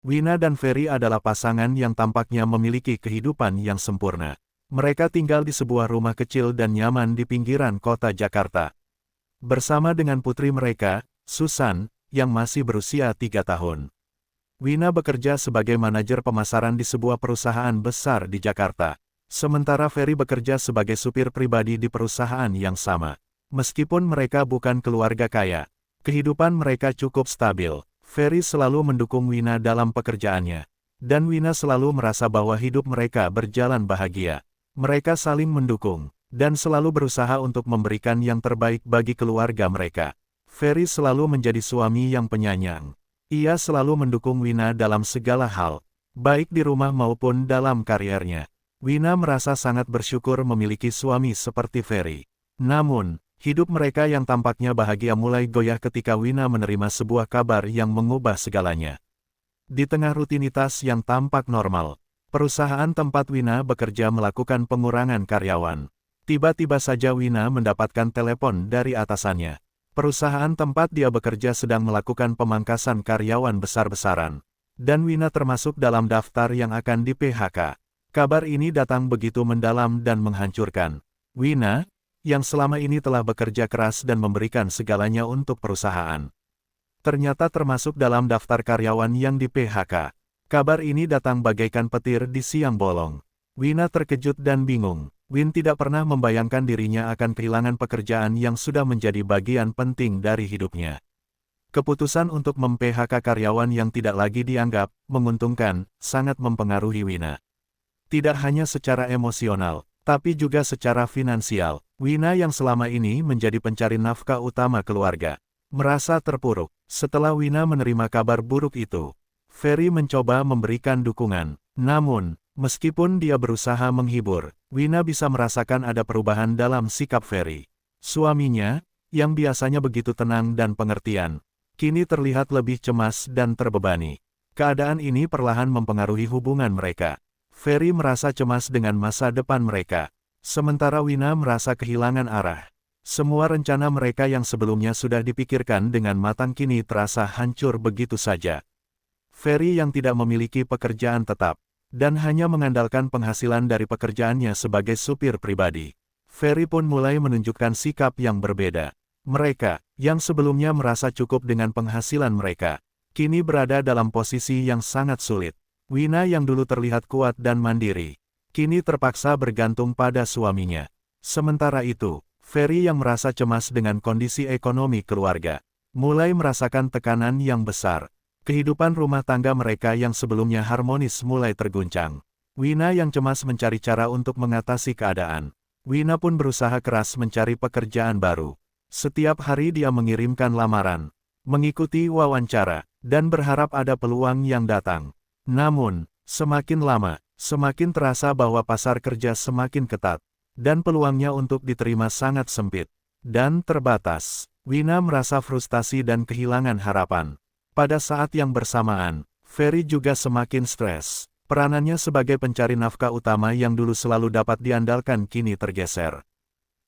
Wina dan Ferry adalah pasangan yang tampaknya memiliki kehidupan yang sempurna. Mereka tinggal di sebuah rumah kecil dan nyaman di pinggiran kota Jakarta. Bersama dengan putri mereka, Susan, yang masih berusia 3 tahun. Wina bekerja sebagai manajer pemasaran di sebuah perusahaan besar di Jakarta. Sementara Ferry bekerja sebagai supir pribadi di perusahaan yang sama. Meskipun mereka bukan keluarga kaya, kehidupan mereka cukup stabil. Ferry selalu mendukung Wina dalam pekerjaannya. Dan Wina selalu merasa bahwa hidup mereka berjalan bahagia. Mereka saling mendukung, dan selalu berusaha untuk memberikan yang terbaik bagi keluarga mereka. Ferry selalu menjadi suami yang penyayang. Ia selalu mendukung Wina dalam segala hal, baik di rumah maupun dalam kariernya. Wina merasa sangat bersyukur memiliki suami seperti Ferry. Namun, hidup mereka yang tampaknya bahagia mulai goyah ketika Wina menerima sebuah kabar yang mengubah segalanya. Di tengah rutinitas yang tampak normal, perusahaan tempat Wina bekerja melakukan pengurangan karyawan. Tiba-tiba saja Wina mendapatkan telepon dari atasannya. Perusahaan tempat dia bekerja sedang melakukan pemangkasan karyawan besar-besaran. Dan Wina termasuk dalam daftar yang akan di-PHK. Kabar ini datang begitu mendalam dan menghancurkan. Wina, yang selama ini telah bekerja keras dan memberikan segalanya untuk perusahaan, ternyata termasuk dalam daftar karyawan yang di-PHK. Kabar ini datang bagaikan petir di siang bolong. Wina terkejut dan bingung. Win tidak pernah membayangkan dirinya akan kehilangan pekerjaan yang sudah menjadi bagian penting dari hidupnya. Keputusan untuk mem-PHK karyawan yang tidak lagi dianggap menguntungkan, sangat mempengaruhi Wina. Tidak hanya secara emosional, tapi juga secara finansial. Wina yang selama ini menjadi pencari nafkah utama keluarga, merasa terpuruk. Setelah Wina menerima kabar buruk itu, Ferry mencoba memberikan dukungan. Namun, meskipun dia berusaha menghibur, Wina bisa merasakan ada perubahan dalam sikap Ferry. Suaminya, yang biasanya begitu tenang dan pengertian, kini terlihat lebih cemas dan terbebani. Keadaan ini perlahan mempengaruhi hubungan mereka. Ferry merasa cemas dengan masa depan mereka, sementara Wina merasa kehilangan arah. Semua rencana mereka yang sebelumnya sudah dipikirkan dengan matang kini terasa hancur begitu saja. Ferry yang tidak memiliki pekerjaan tetap, dan hanya mengandalkan penghasilan dari pekerjaannya sebagai supir pribadi. Ferry pun mulai menunjukkan sikap yang berbeda. Mereka, yang sebelumnya merasa cukup dengan penghasilan mereka, kini berada dalam posisi yang sangat sulit. Wina yang dulu terlihat kuat dan mandiri, kini terpaksa bergantung pada suaminya. Sementara itu, Ferry yang merasa cemas dengan kondisi ekonomi keluarga, mulai merasakan tekanan yang besar. Kehidupan rumah tangga mereka yang sebelumnya harmonis mulai terguncang. Wina yang cemas mencari cara untuk mengatasi keadaan. Wina pun berusaha keras mencari pekerjaan baru. Setiap hari dia mengirimkan lamaran, mengikuti wawancara, dan berharap ada peluang yang datang. Namun, semakin lama, semakin terasa bahwa pasar kerja semakin ketat, dan peluangnya untuk diterima sangat sempit dan terbatas. Wina merasa frustasi dan kehilangan harapan. Pada saat yang bersamaan, Ferry juga semakin stres. Peranannya sebagai pencari nafkah utama yang dulu selalu dapat diandalkan kini tergeser.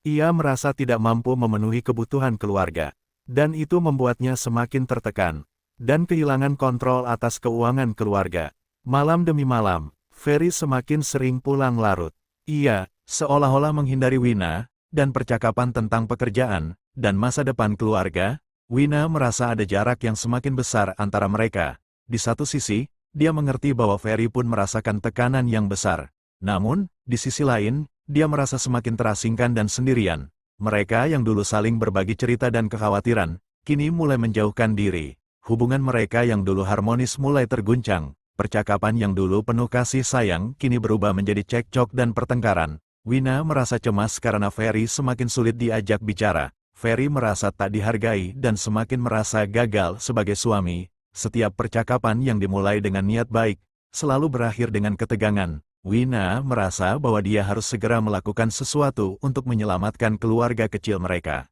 Ia merasa tidak mampu memenuhi kebutuhan keluarga, dan itu membuatnya semakin tertekan dan kehilangan kontrol atas keuangan keluarga. Malam demi malam, Ferry semakin sering pulang larut. Ia seolah-olah menghindari Wina dan percakapan tentang pekerjaan dan masa depan keluarga. Wina merasa ada jarak yang semakin besar antara mereka. Di satu sisi, dia mengerti bahwa Ferry pun merasakan tekanan yang besar. Namun, di sisi lain, dia merasa semakin terasingkan dan sendirian. Mereka yang dulu saling berbagi cerita dan kekhawatiran, kini mulai menjauhkan diri. Hubungan mereka yang dulu harmonis mulai terguncang. Percakapan yang dulu penuh kasih sayang kini berubah menjadi cekcok dan pertengkaran. Wina merasa cemas karena Ferry semakin sulit diajak bicara. Ferry merasa tak dihargai dan semakin merasa gagal sebagai suami. Setiap percakapan yang dimulai dengan niat baik, selalu berakhir dengan ketegangan. Wina merasa bahwa dia harus segera melakukan sesuatu untuk menyelamatkan keluarga kecil mereka.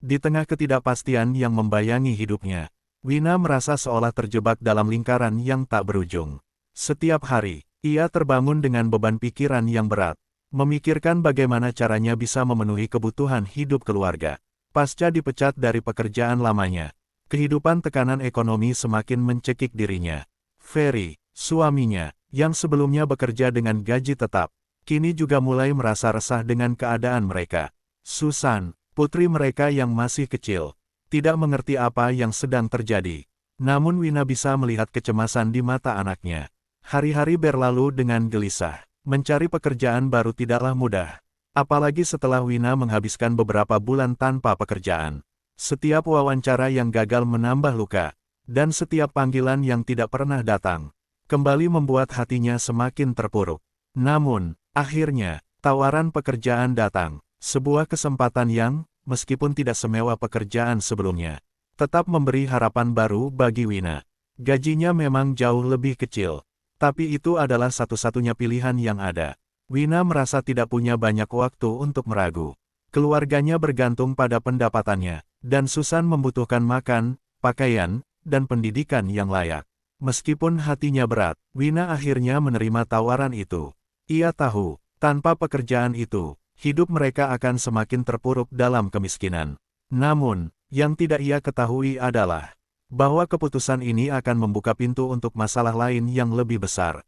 Di tengah ketidakpastian yang membayangi hidupnya, Wina merasa seolah terjebak dalam lingkaran yang tak berujung. Setiap hari, ia terbangun dengan beban pikiran yang berat, memikirkan bagaimana caranya bisa memenuhi kebutuhan hidup keluarga. Pasca dipecat dari pekerjaan lamanya, kehidupan tekanan ekonomi semakin mencekik dirinya. Ferry, suaminya, yang sebelumnya bekerja dengan gaji tetap, kini juga mulai merasa resah dengan keadaan mereka. Susan, putri mereka yang masih kecil, tidak mengerti apa yang sedang terjadi. Namun Wina bisa melihat kecemasan di mata anaknya. Hari-hari berlalu dengan gelisah. Mencari pekerjaan baru tidaklah mudah. Apalagi setelah Wina menghabiskan beberapa bulan tanpa pekerjaan. Setiap wawancara yang gagal menambah luka, dan setiap panggilan yang tidak pernah datang, kembali membuat hatinya semakin terpuruk. Namun, akhirnya, tawaran pekerjaan datang. Sebuah kesempatan yang, meskipun tidak semewah pekerjaan sebelumnya, tetap memberi harapan baru bagi Wina. Gajinya memang jauh lebih kecil, tapi itu adalah satu-satunya pilihan yang ada. Wina merasa tidak punya banyak waktu untuk meragu. Keluarganya bergantung pada pendapatannya, dan Susan membutuhkan makan, pakaian, dan pendidikan yang layak. Meskipun hatinya berat, Wina akhirnya menerima tawaran itu. Ia tahu, tanpa pekerjaan itu, hidup mereka akan semakin terpuruk dalam kemiskinan. Namun, yang tidak ia ketahui adalah bahwa keputusan ini akan membuka pintu untuk masalah lain yang lebih besar.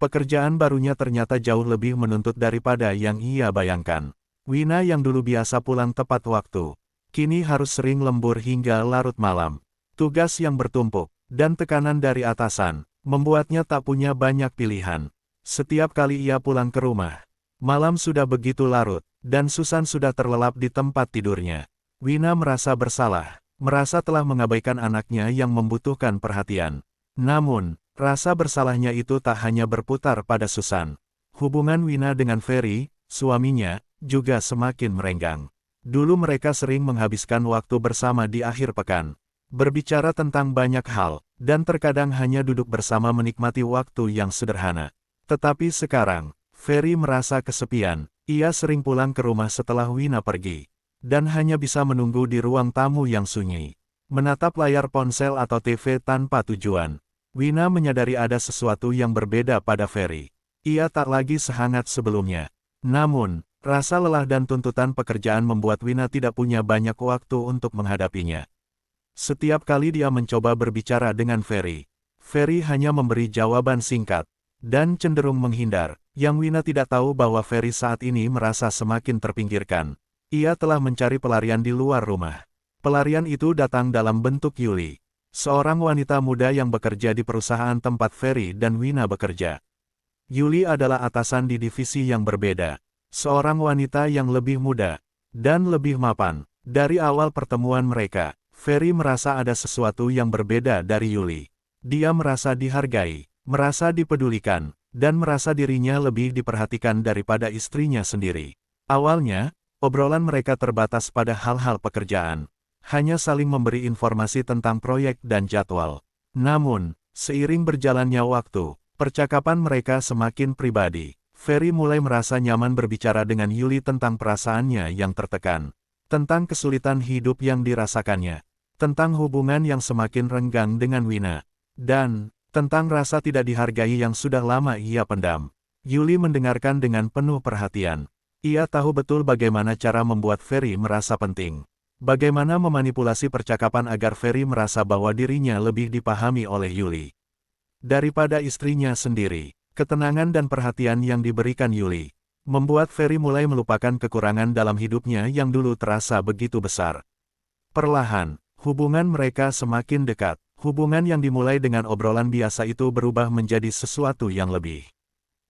Pekerjaan barunya ternyata jauh lebih menuntut daripada yang ia bayangkan. Wina yang dulu biasa pulang tepat waktu, kini harus sering lembur hingga larut malam. Tugas yang bertumpuk, dan tekanan dari atasan, membuatnya tak punya banyak pilihan. Setiap kali ia pulang ke rumah, malam sudah begitu larut, dan Susan sudah terlelap di tempat tidurnya. Wina merasa bersalah, merasa telah mengabaikan anaknya yang membutuhkan perhatian. Namun, rasa bersalahnya itu tak hanya berputar pada Susan. Hubungan Wina dengan Ferry, suaminya, juga semakin merenggang. Dulu mereka sering menghabiskan waktu bersama di akhir pekan, berbicara tentang banyak hal, dan terkadang hanya duduk bersama menikmati waktu yang sederhana. Tetapi sekarang, Ferry merasa kesepian. Ia sering pulang ke rumah setelah Wina pergi, dan hanya bisa menunggu di ruang tamu yang sunyi, menatap layar ponsel atau TV tanpa tujuan. Wina menyadari ada sesuatu yang berbeda pada Ferry. Ia tak lagi sehangat sebelumnya. Namun, rasa lelah dan tuntutan pekerjaan membuat Wina tidak punya banyak waktu untuk menghadapinya. Setiap kali dia mencoba berbicara dengan Ferry, Ferry hanya memberi jawaban singkat, dan cenderung menghindar. Yang Wina tidak tahu bahwa Ferry saat ini merasa semakin terpinggirkan. Ia telah mencari pelarian di luar rumah. Pelarian itu datang dalam bentuk Yuli, seorang wanita muda yang bekerja di perusahaan tempat Ferry dan Wina bekerja. Yuli adalah atasan di divisi yang berbeda. Seorang wanita yang lebih muda, dan lebih mapan. Dari awal pertemuan mereka, Ferry merasa ada sesuatu yang berbeda dari Yuli. Dia merasa dihargai, merasa dipedulikan, dan merasa dirinya lebih diperhatikan daripada istrinya sendiri. Awalnya, obrolan mereka terbatas pada hal-hal pekerjaan. Hanya saling memberi informasi tentang proyek dan jadwal. Namun, seiring berjalannya waktu, percakapan mereka semakin pribadi. Ferry mulai merasa nyaman berbicara dengan Yuli tentang perasaannya yang tertekan, tentang kesulitan hidup yang dirasakannya, tentang hubungan yang semakin renggang dengan Wina, dan tentang rasa tidak dihargai yang sudah lama ia pendam. Yuli mendengarkan dengan penuh perhatian. Ia tahu betul bagaimana cara membuat Ferry merasa penting. Bagaimana memanipulasi percakapan agar Ferry merasa bahwa dirinya lebih dipahami oleh Yuli daripada istrinya sendiri. Ketenangan dan perhatian yang diberikan Yuli membuat Ferry mulai melupakan kekurangan dalam hidupnya yang dulu terasa begitu besar. Perlahan, hubungan mereka semakin dekat. Hubungan yang dimulai dengan obrolan biasa itu berubah menjadi sesuatu yang lebih.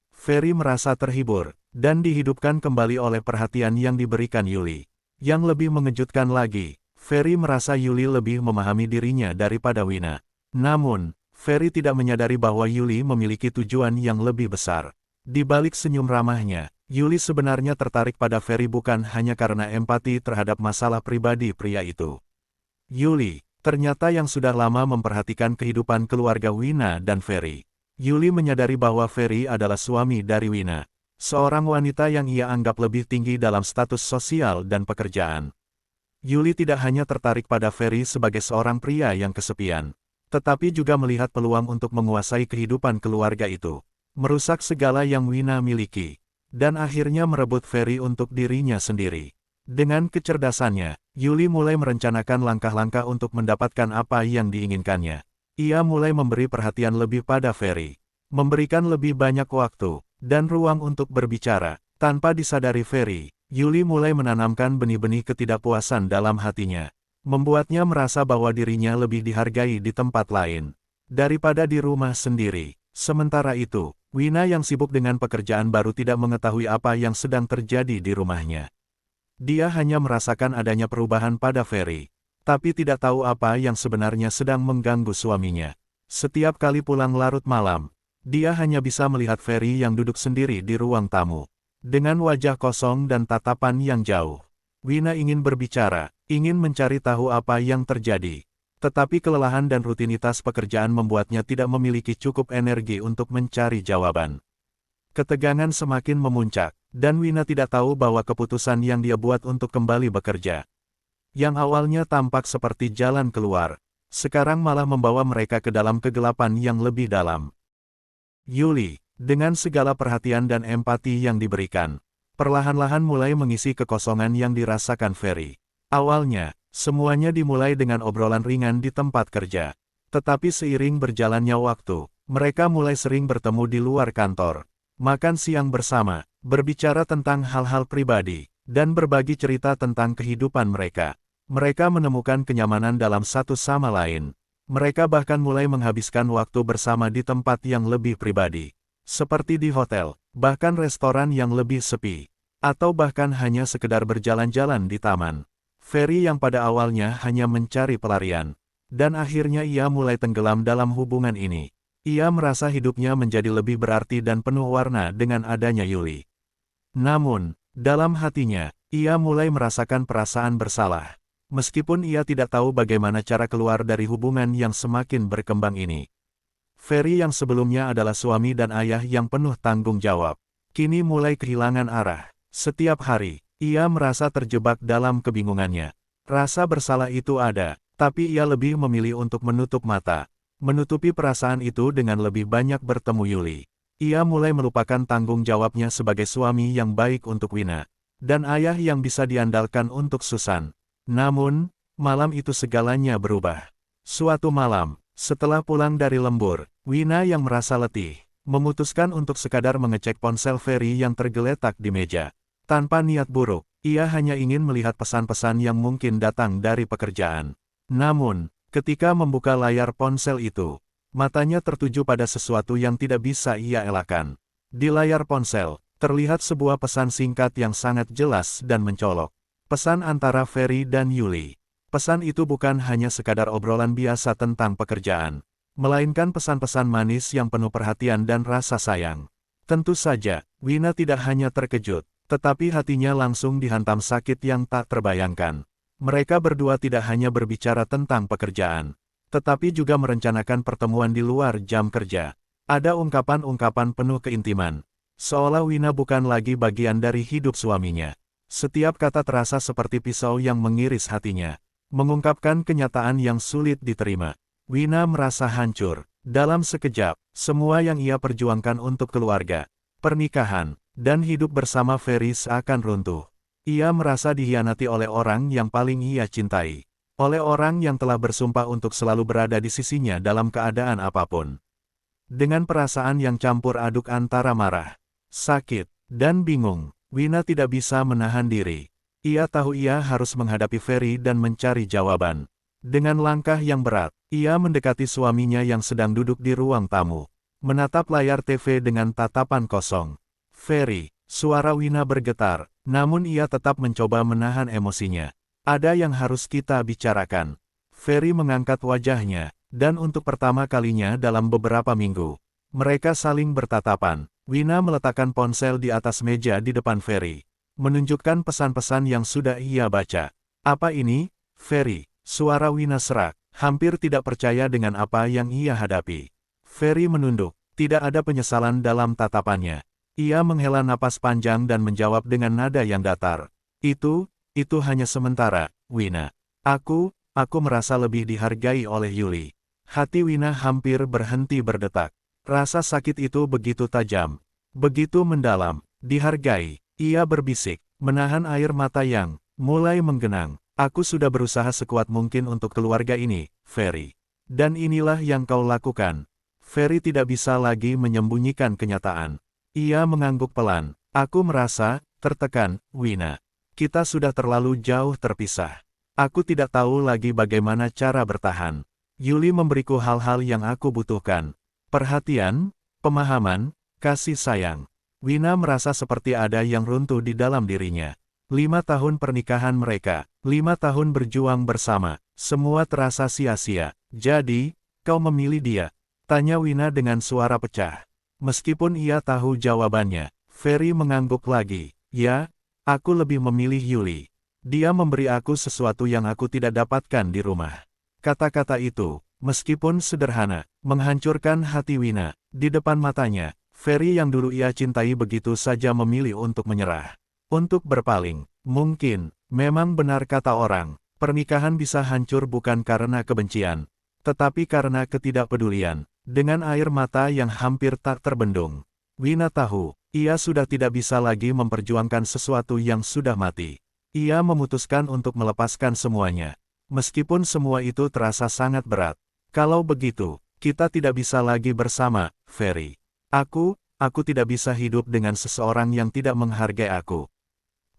Ferry merasa terhibur, dan dihidupkan kembali oleh perhatian yang diberikan Yuli. Yang lebih mengejutkan lagi, Ferry merasa Yuli lebih memahami dirinya daripada Wina. Namun, Ferry tidak menyadari bahwa Yuli memiliki tujuan yang lebih besar. Di balik senyum ramahnya, Yuli sebenarnya tertarik pada Ferry bukan hanya karena empati terhadap masalah pribadi pria itu. Yuli, ternyata yang sudah lama memperhatikan kehidupan keluarga Wina dan Ferry. Yuli menyadari bahwa Ferry adalah suami dari Wina, seorang wanita yang ia anggap lebih tinggi dalam status sosial dan pekerjaan. Yuli tidak hanya tertarik pada Ferry sebagai seorang pria yang kesepian, tetapi juga melihat peluang untuk menguasai kehidupan keluarga itu, merusak segala yang Wina miliki, dan akhirnya merebut Ferry untuk dirinya sendiri. Dengan kecerdasannya, Yuli mulai merencanakan langkah-langkah untuk mendapatkan apa yang diinginkannya. Ia mulai memberi perhatian lebih pada Ferry, memberikan lebih banyak waktu dan ruang untuk berbicara. Tanpa disadari Ferry, Yuli mulai menanamkan benih-benih ketidakpuasan dalam hatinya, membuatnya merasa bahwa dirinya lebih dihargai di tempat lain daripada di rumah sendiri. Sementara itu, Wina yang sibuk dengan pekerjaan baru tidak mengetahui apa yang sedang terjadi di rumahnya. Dia hanya merasakan adanya perubahan pada Ferry, tapi tidak tahu apa yang sebenarnya sedang mengganggu suaminya. Setiap kali pulang larut malam, dia hanya bisa melihat Ferry yang duduk sendiri di ruang tamu, dengan wajah kosong dan tatapan yang jauh. Wina ingin berbicara, ingin mencari tahu apa yang terjadi. Tetapi kelelahan dan rutinitas pekerjaan membuatnya tidak memiliki cukup energi untuk mencari jawaban. Ketegangan semakin memuncak, dan Wina tidak tahu bahwa keputusan yang dia buat untuk kembali bekerja, yang awalnya tampak seperti jalan keluar, sekarang malah membawa mereka ke dalam kegelapan yang lebih dalam. Yuli, dengan segala perhatian dan empati yang diberikan, perlahan-lahan mulai mengisi kekosongan yang dirasakan Ferry. Awalnya, semuanya dimulai dengan obrolan ringan di tempat kerja. Tetapi seiring berjalannya waktu, mereka mulai sering bertemu di luar kantor, makan siang bersama, berbicara tentang hal-hal pribadi, dan berbagi cerita tentang kehidupan mereka. Mereka menemukan kenyamanan dalam satu sama lain. Mereka bahkan mulai menghabiskan waktu bersama di tempat yang lebih pribadi, seperti di hotel, bahkan restoran yang lebih sepi, atau bahkan hanya sekedar berjalan-jalan di taman. Ferry yang pada awalnya hanya mencari pelarian, dan akhirnya ia mulai tenggelam dalam hubungan ini. Ia merasa hidupnya menjadi lebih berarti dan penuh warna dengan adanya Yuli. Namun, dalam hatinya, ia mulai merasakan perasaan bersalah. Meskipun ia tidak tahu bagaimana cara keluar dari hubungan yang semakin berkembang ini. Ferry yang sebelumnya adalah suami dan ayah yang penuh tanggung jawab, kini mulai kehilangan arah. Setiap hari, ia merasa terjebak dalam kebingungannya. Rasa bersalah itu ada, tapi ia lebih memilih untuk menutup mata, menutupi perasaan itu dengan lebih banyak bertemu Yuli. Ia mulai melupakan tanggung jawabnya sebagai suami yang baik untuk Wina, dan ayah yang bisa diandalkan untuk Susan. Namun, malam itu segalanya berubah. Suatu malam, setelah pulang dari lembur, Wina yang merasa letih, memutuskan untuk sekadar mengecek ponsel Ferry yang tergeletak di meja. Tanpa niat buruk, ia hanya ingin melihat pesan-pesan yang mungkin datang dari pekerjaan. Namun, ketika membuka layar ponsel itu, matanya tertuju pada sesuatu yang tidak bisa ia elakkan. Di layar ponsel, terlihat sebuah pesan singkat yang sangat jelas dan mencolok. Pesan antara Ferry dan Yuli. Pesan itu bukan hanya sekadar obrolan biasa tentang pekerjaan, melainkan pesan-pesan manis yang penuh perhatian dan rasa sayang. Tentu saja, Wina tidak hanya terkejut, tetapi hatinya langsung dihantam sakit yang tak terbayangkan. Mereka berdua tidak hanya berbicara tentang pekerjaan, tetapi juga merencanakan pertemuan di luar jam kerja. Ada ungkapan-ungkapan penuh keintiman, seolah Wina bukan lagi bagian dari hidup suaminya. Setiap kata terasa seperti pisau yang mengiris hatinya, mengungkapkan kenyataan yang sulit diterima. Wina merasa hancur. Dalam sekejap, semua yang ia perjuangkan untuk keluarga, pernikahan, dan hidup bersama Ferry seakan runtuh. Ia merasa dikhianati oleh orang yang paling ia cintai, oleh orang yang telah bersumpah untuk selalu berada di sisinya dalam keadaan apapun. Dengan perasaan yang campur aduk antara marah, sakit, dan bingung, Wina tidak bisa menahan diri. Ia tahu ia harus menghadapi Ferry dan mencari jawaban. Dengan langkah yang berat, ia mendekati suaminya yang sedang duduk di ruang tamu, menatap layar TV dengan tatapan kosong. Ferry, suara Wina bergetar, namun ia tetap mencoba menahan emosinya. Ada yang harus kita bicarakan. Ferry mengangkat wajahnya, dan untuk pertama kalinya dalam beberapa minggu, mereka saling bertatapan. Wina meletakkan ponsel di atas meja di depan Ferry, menunjukkan pesan-pesan yang sudah ia baca. Apa ini, Ferry? Suara Wina serak, hampir tidak percaya dengan apa yang ia hadapi. Ferry menunduk, tidak ada penyesalan dalam tatapannya. Ia menghela napas panjang dan menjawab dengan nada yang datar. Itu hanya sementara, Wina. Aku merasa lebih dihargai oleh Yuli. Hati Wina hampir berhenti berdetak. Rasa sakit itu begitu tajam, begitu mendalam. Dihargai, ia berbisik, menahan air mata yang mulai menggenang. Aku sudah berusaha sekuat mungkin untuk keluarga ini, Ferry. Dan inilah yang kau lakukan. Ferry tidak bisa lagi menyembunyikan kenyataan. Ia mengangguk pelan. Aku merasa tertekan, Wina. Kita sudah terlalu jauh terpisah. Aku tidak tahu lagi bagaimana cara bertahan. Yuli memberiku hal-hal yang aku butuhkan. Perhatian, pemahaman, kasih sayang. Wina merasa seperti ada yang runtuh di dalam dirinya. 5 tahun pernikahan mereka, 5 tahun berjuang bersama, semua terasa sia-sia. Jadi, kau memilih dia? Tanya Wina dengan suara pecah. Meskipun ia tahu jawabannya, Ferry mengangguk lagi. Ya, aku lebih memilih Yuli. Dia memberi aku sesuatu yang aku tidak dapatkan di rumah. Kata-kata itu, meskipun sederhana, menghancurkan hati Wina. Di depan matanya, Ferry yang dulu ia cintai begitu saja memilih untuk menyerah. Untuk berpaling. Mungkin, memang benar kata orang, pernikahan bisa hancur bukan karena kebencian, tetapi karena ketidakpedulian. Dengan air mata yang hampir tak terbendung, Wina tahu, ia sudah tidak bisa lagi memperjuangkan sesuatu yang sudah mati. Ia memutuskan untuk melepaskan semuanya. Meskipun semua itu terasa sangat berat. Kalau begitu, kita tidak bisa lagi bersama, Ferry. Aku tidak bisa hidup dengan seseorang yang tidak menghargai aku.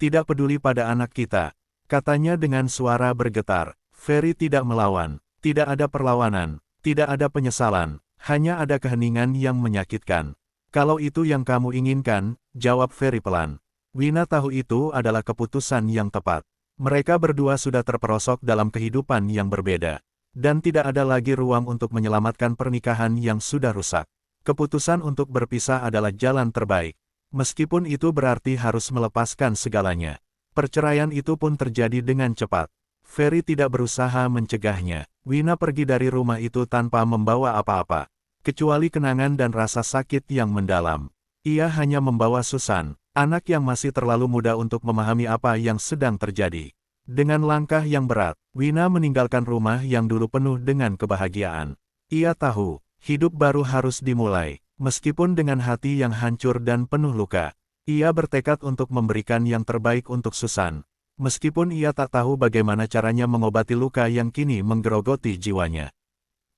Tidak peduli pada anak kita, katanya dengan suara bergetar. Ferry tidak melawan, tidak ada perlawanan, tidak ada penyesalan, hanya ada keheningan yang menyakitkan. Kalau itu yang kamu inginkan, jawab Ferry pelan. Wina tahu itu adalah keputusan yang tepat. Mereka berdua sudah terperosok dalam kehidupan yang berbeda. Dan tidak ada lagi ruang untuk menyelamatkan pernikahan yang sudah rusak. Keputusan untuk berpisah adalah jalan terbaik. Meskipun itu berarti harus melepaskan segalanya. Perceraian itu pun terjadi dengan cepat. Ferry tidak berusaha mencegahnya. Wina pergi dari rumah itu tanpa membawa apa-apa, kecuali kenangan dan rasa sakit yang mendalam. Ia hanya membawa Susan, anak yang masih terlalu muda untuk memahami apa yang sedang terjadi. Dengan langkah yang berat, Wina meninggalkan rumah yang dulu penuh dengan kebahagiaan. Ia tahu, hidup baru harus dimulai, meskipun dengan hati yang hancur dan penuh luka. Ia bertekad untuk memberikan yang terbaik untuk Susan. Meskipun ia tak tahu bagaimana caranya mengobati luka yang kini menggerogoti jiwanya.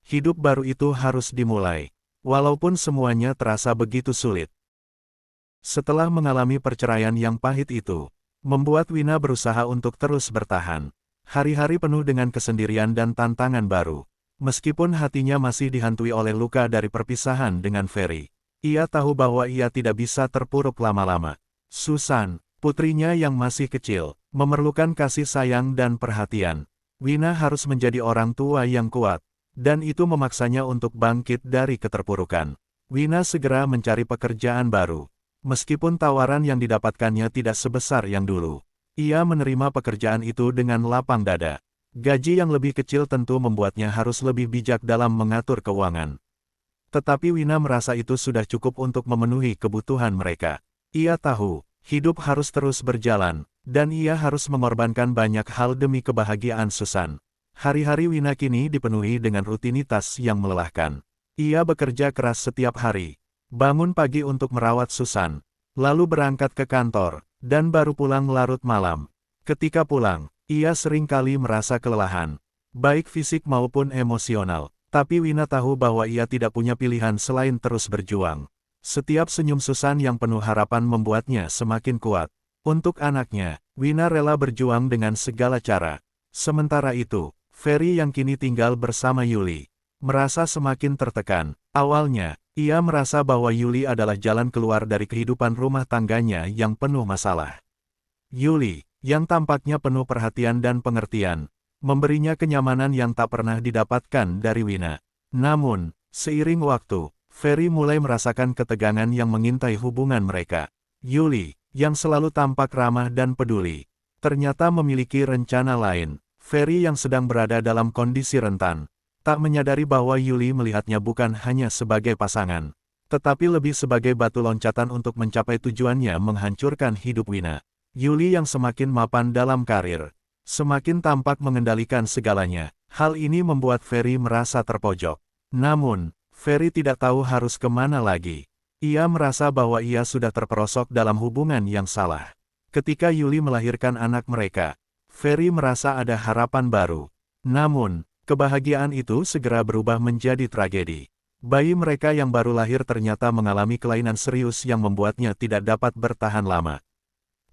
Hidup baru itu harus dimulai, walaupun semuanya terasa begitu sulit. Setelah mengalami perceraian yang pahit itu, membuat Wina berusaha untuk terus bertahan. Hari-hari penuh dengan kesendirian dan tantangan baru. Meskipun hatinya masih dihantui oleh luka dari perpisahan dengan Ferry, ia tahu bahwa ia tidak bisa terpuruk lama-lama. Susan, putrinya yang masih kecil, memerlukan kasih sayang dan perhatian. Wina harus menjadi orang tua yang kuat, dan itu memaksanya untuk bangkit dari keterpurukan. Wina segera mencari pekerjaan baru. Meskipun tawaran yang didapatkannya tidak sebesar yang dulu, ia menerima pekerjaan itu dengan lapang dada. Gaji yang lebih kecil tentu membuatnya harus lebih bijak dalam mengatur keuangan. Tetapi Wina merasa itu sudah cukup untuk memenuhi kebutuhan mereka. Ia tahu, hidup harus terus berjalan, dan ia harus mengorbankan banyak hal demi kebahagiaan Susan. Hari-hari Wina kini dipenuhi dengan rutinitas yang melelahkan. Ia bekerja keras setiap hari, bangun pagi untuk merawat Susan, lalu berangkat ke kantor, dan baru pulang larut malam. Ketika pulang, ia sering kali merasa kelelahan, baik fisik maupun emosional, tapi Wina tahu bahwa ia tidak punya pilihan selain terus berjuang. Setiap senyum Susan yang penuh harapan membuatnya semakin kuat. Untuk anaknya, Wina rela berjuang dengan segala cara. Sementara itu, Ferry yang kini tinggal bersama Yuli, merasa semakin tertekan. Awalnya, ia merasa bahwa Yuli adalah jalan keluar dari kehidupan rumah tangganya yang penuh masalah. Yuli, yang tampaknya penuh perhatian dan pengertian, memberinya kenyamanan yang tak pernah didapatkan dari Wina. Namun, seiring waktu, Ferry mulai merasakan ketegangan yang mengintai hubungan mereka. Yuli, yang selalu tampak ramah dan peduli, ternyata memiliki rencana lain. Ferry yang sedang berada dalam kondisi rentan, tak menyadari bahwa Yuli melihatnya bukan hanya sebagai pasangan, tetapi lebih sebagai batu loncatan untuk mencapai tujuannya menghancurkan hidup Wina. Yuli yang semakin mapan dalam karir, semakin tampak mengendalikan segalanya. Hal ini membuat Ferry merasa terpojok. Namun, Ferry tidak tahu harus kemana lagi. Ia merasa bahwa ia sudah terperosok dalam hubungan yang salah. Ketika Yuli melahirkan anak mereka, Ferry merasa ada harapan baru. Namun, Kebahagiaan itu segera berubah menjadi tragedi. Bayi mereka yang baru lahir ternyata mengalami kelainan serius yang membuatnya tidak dapat bertahan lama.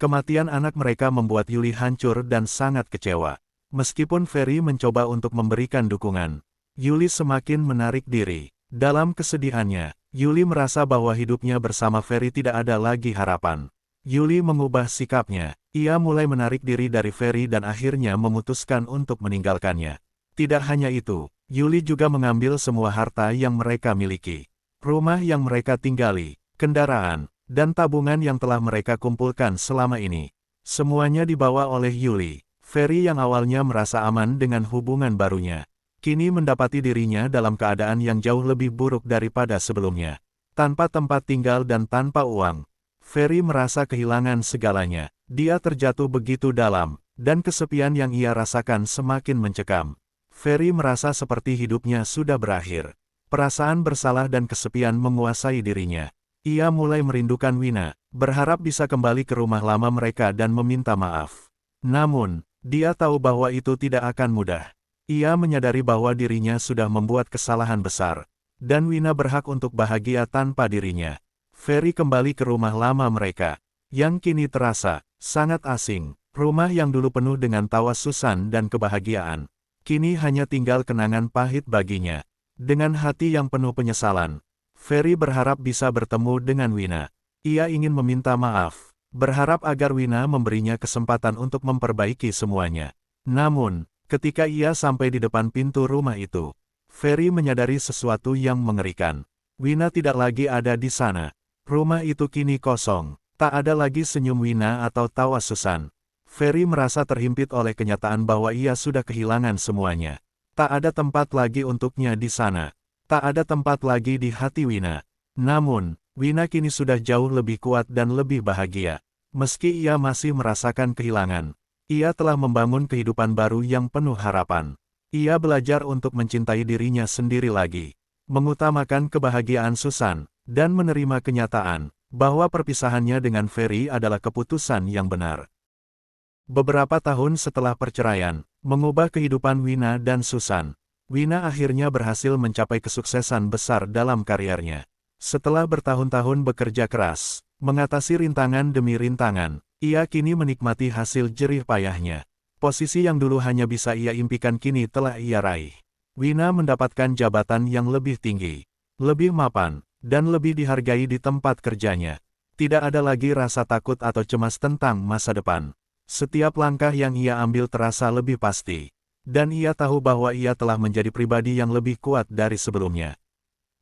Kematian anak mereka membuat Yuli hancur dan sangat kecewa. Meskipun Ferry mencoba untuk memberikan dukungan, Yuli semakin menarik diri. Dalam kesedihannya, Yuli merasa bahwa hidupnya bersama Ferry tidak ada lagi harapan. Yuli mengubah sikapnya. Ia mulai menarik diri dari Ferry dan akhirnya memutuskan untuk meninggalkannya. Tidak hanya itu, Yuli juga mengambil semua harta yang mereka miliki. Rumah yang mereka tinggali, kendaraan, dan tabungan yang telah mereka kumpulkan selama ini. Semuanya dibawa oleh Yuli. Ferry yang awalnya merasa aman dengan hubungan barunya, kini mendapati dirinya dalam keadaan yang jauh lebih buruk daripada sebelumnya. Tanpa tempat tinggal dan tanpa uang, Ferry merasa kehilangan segalanya. Dia terjatuh begitu dalam, dan kesepian yang ia rasakan semakin mencekam. Ferry merasa seperti hidupnya sudah berakhir. Perasaan bersalah dan kesepian menguasai dirinya. Ia mulai merindukan Wina, berharap bisa kembali ke rumah lama mereka dan meminta maaf. Namun, dia tahu bahwa itu tidak akan mudah. Ia menyadari bahwa dirinya sudah membuat kesalahan besar, dan Wina berhak untuk bahagia tanpa dirinya. Ferry kembali ke rumah lama mereka, yang kini terasa sangat asing. Rumah yang dulu penuh dengan tawa Susan dan kebahagiaan, kini hanya tinggal kenangan pahit baginya. Dengan hati yang penuh penyesalan, Ferry berharap bisa bertemu dengan Wina. Ia ingin meminta maaf, berharap agar Wina memberinya kesempatan untuk memperbaiki semuanya. Namun, ketika ia sampai di depan pintu rumah itu, Ferry menyadari sesuatu yang mengerikan. Wina tidak lagi ada di sana. Rumah itu kini kosong, tak ada lagi senyum Wina atau tawa Susan. Ferry merasa terhimpit oleh kenyataan bahwa ia sudah kehilangan semuanya. Tak ada tempat lagi untuknya di sana. Tak ada tempat lagi di hati Wina. Namun, Wina kini sudah jauh lebih kuat dan lebih bahagia. Meski ia masih merasakan kehilangan, ia telah membangun kehidupan baru yang penuh harapan. Ia belajar untuk mencintai dirinya sendiri lagi, mengutamakan kebahagiaan Susan, dan menerima kenyataan bahwa perpisahannya dengan Ferry adalah keputusan yang benar. Beberapa tahun setelah perceraian, mengubah kehidupan Wina dan Susan, Wina akhirnya berhasil mencapai kesuksesan besar dalam kariernya. Setelah bertahun-tahun bekerja keras, mengatasi rintangan demi rintangan, ia kini menikmati hasil jerih payahnya. Posisi yang dulu hanya bisa ia impikan kini telah ia raih. Wina mendapatkan jabatan yang lebih tinggi, lebih mapan, dan lebih dihargai di tempat kerjanya. Tidak ada lagi rasa takut atau cemas tentang masa depan. Setiap langkah yang ia ambil terasa lebih pasti, dan ia tahu bahwa ia telah menjadi pribadi yang lebih kuat dari sebelumnya.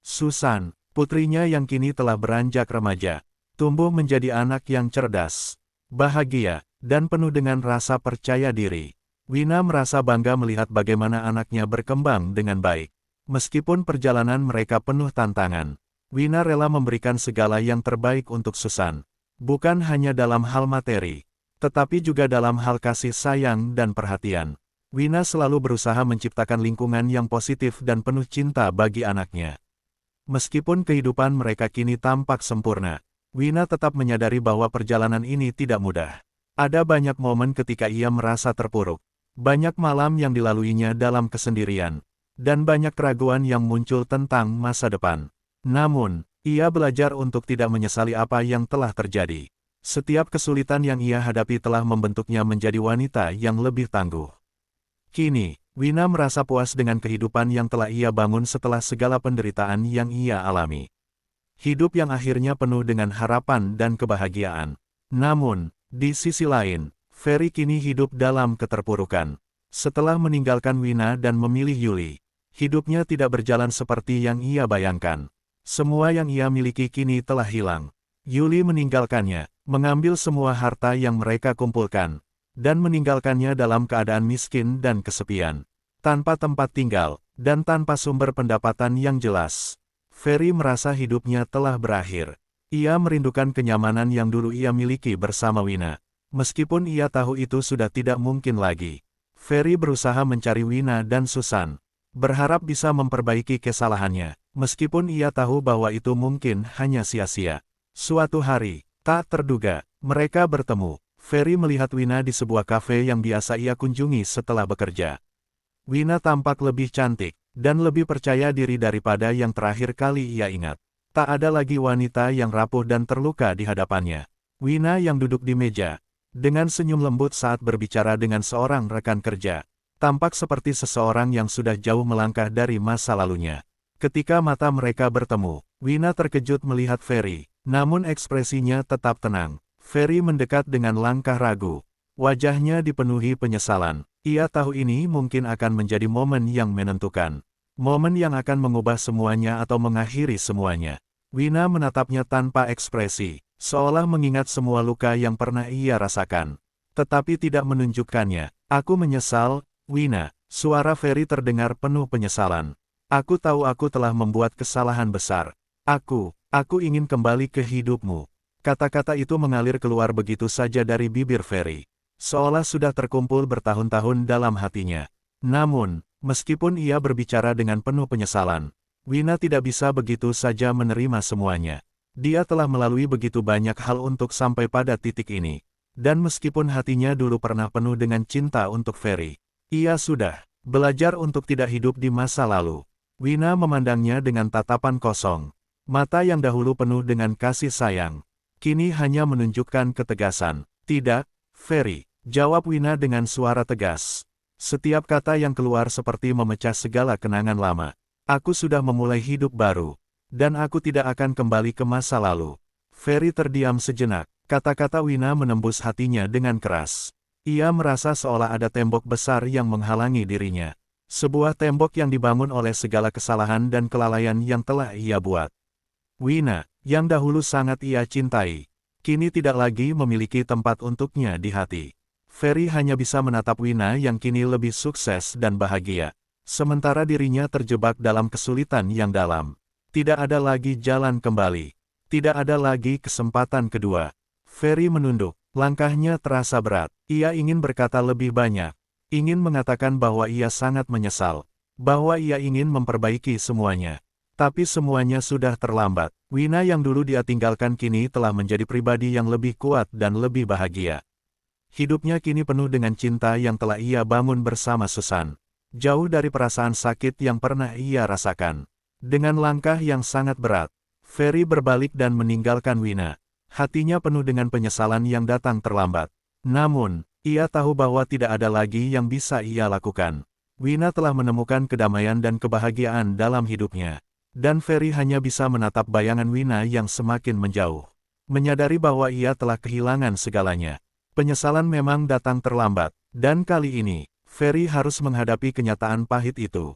Susan, putrinya yang kini telah beranjak remaja, tumbuh menjadi anak yang cerdas, bahagia, dan penuh dengan rasa percaya diri. Wina merasa bangga melihat bagaimana anaknya berkembang dengan baik. Meskipun perjalanan mereka penuh tantangan, Wina rela memberikan segala yang terbaik untuk Susan. Bukan hanya dalam hal materi, tetapi juga dalam hal kasih sayang dan perhatian. Wina selalu berusaha menciptakan lingkungan yang positif dan penuh cinta bagi anaknya. Meskipun kehidupan mereka kini tampak sempurna, Wina tetap menyadari bahwa perjalanan ini tidak mudah. Ada banyak momen ketika ia merasa terpuruk, banyak malam yang dilaluinya dalam kesendirian, dan banyak keraguan yang muncul tentang masa depan. Namun, ia belajar untuk tidak menyesali apa yang telah terjadi. Setiap kesulitan yang ia hadapi telah membentuknya menjadi wanita yang lebih tangguh. Kini, Wina merasa puas dengan kehidupan yang telah ia bangun setelah segala penderitaan yang ia alami. Hidup yang akhirnya penuh dengan harapan dan kebahagiaan. Namun, di sisi lain, Ferry kini hidup dalam keterpurukan. Setelah meninggalkan Wina dan memilih Yuli, hidupnya tidak berjalan seperti yang ia bayangkan. Semua yang ia miliki kini telah hilang. Yuli meninggalkannya, mengambil semua harta yang mereka kumpulkan, dan meninggalkannya dalam keadaan miskin dan kesepian, tanpa tempat tinggal, dan tanpa sumber pendapatan yang jelas. Ferry merasa hidupnya telah berakhir. Ia merindukan kenyamanan yang dulu ia miliki bersama Wina. Meskipun ia tahu itu sudah tidak mungkin lagi, Ferry berusaha mencari Wina dan Susan, berharap bisa memperbaiki kesalahannya, meskipun ia tahu bahwa itu mungkin hanya sia-sia. Suatu hari, tak terduga, mereka bertemu. Ferry melihat Wina di sebuah kafe yang biasa ia kunjungi setelah bekerja. Wina tampak lebih cantik, dan lebih percaya diri daripada yang terakhir kali ia ingat. Tak ada lagi wanita yang rapuh dan terluka di hadapannya. Wina yang duduk di meja, dengan senyum lembut saat berbicara dengan seorang rekan kerja, tampak seperti seseorang yang sudah jauh melangkah dari masa lalunya. Ketika mata mereka bertemu, Wina terkejut melihat Ferry, namun ekspresinya tetap tenang. Ferry mendekat dengan langkah ragu. Wajahnya dipenuhi penyesalan. Ia tahu ini mungkin akan menjadi momen yang menentukan. Momen yang akan mengubah semuanya atau mengakhiri semuanya. Wina menatapnya tanpa ekspresi, seolah mengingat semua luka yang pernah ia rasakan. Tetapi tidak menunjukkannya. Aku menyesal, Wina. Suara Ferry terdengar penuh penyesalan. Aku tahu aku telah membuat kesalahan besar. Aku ingin kembali ke hidupmu. Kata-kata itu mengalir keluar begitu saja dari bibir Ferry, seolah sudah terkumpul bertahun-tahun dalam hatinya. Namun, meskipun ia berbicara dengan penuh penyesalan, Wina tidak bisa begitu saja menerima semuanya. Dia telah melalui begitu banyak hal untuk sampai pada titik ini. Dan meskipun hatinya dulu pernah penuh dengan cinta untuk Ferry, ia sudah belajar untuk tidak hidup di masa lalu. Wina memandangnya dengan tatapan kosong. Mata yang dahulu penuh dengan kasih sayang, kini hanya menunjukkan ketegasan. Tidak, Ferry, jawab Wina dengan suara tegas. Setiap kata yang keluar seperti memecah segala kenangan lama. Aku sudah memulai hidup baru, dan aku tidak akan kembali ke masa lalu. Ferry terdiam sejenak. Kata-kata Wina menembus hatinya dengan keras. Ia merasa seolah ada tembok besar yang menghalangi dirinya. Sebuah tembok yang dibangun oleh segala kesalahan dan kelalaian yang telah ia buat. Wina, yang dahulu sangat ia cintai, kini tidak lagi memiliki tempat untuknya di hati. Ferry hanya bisa menatap Wina yang kini lebih sukses dan bahagia. Sementara dirinya terjebak dalam kesulitan yang dalam. Tidak ada lagi jalan kembali. Tidak ada lagi kesempatan kedua. Ferry menunduk, langkahnya terasa berat. Ia ingin berkata lebih banyak. Ingin mengatakan bahwa ia sangat menyesal. Bahwa ia ingin memperbaiki semuanya. Tapi semuanya sudah terlambat. Wina yang dulu dia tinggalkan kini telah menjadi pribadi yang lebih kuat dan lebih bahagia. Hidupnya kini penuh dengan cinta yang telah ia bangun bersama Susan. Jauh dari perasaan sakit yang pernah ia rasakan. Dengan langkah yang sangat berat, Ferry berbalik dan meninggalkan Wina. Hatinya penuh dengan penyesalan yang datang terlambat. Namun, ia tahu bahwa tidak ada lagi yang bisa ia lakukan. Wina telah menemukan kedamaian dan kebahagiaan dalam hidupnya. Dan Ferry hanya bisa menatap bayangan Wina yang semakin menjauh. Menyadari bahwa ia telah kehilangan segalanya. Penyesalan memang datang terlambat. Dan kali ini, Ferry harus menghadapi kenyataan pahit itu.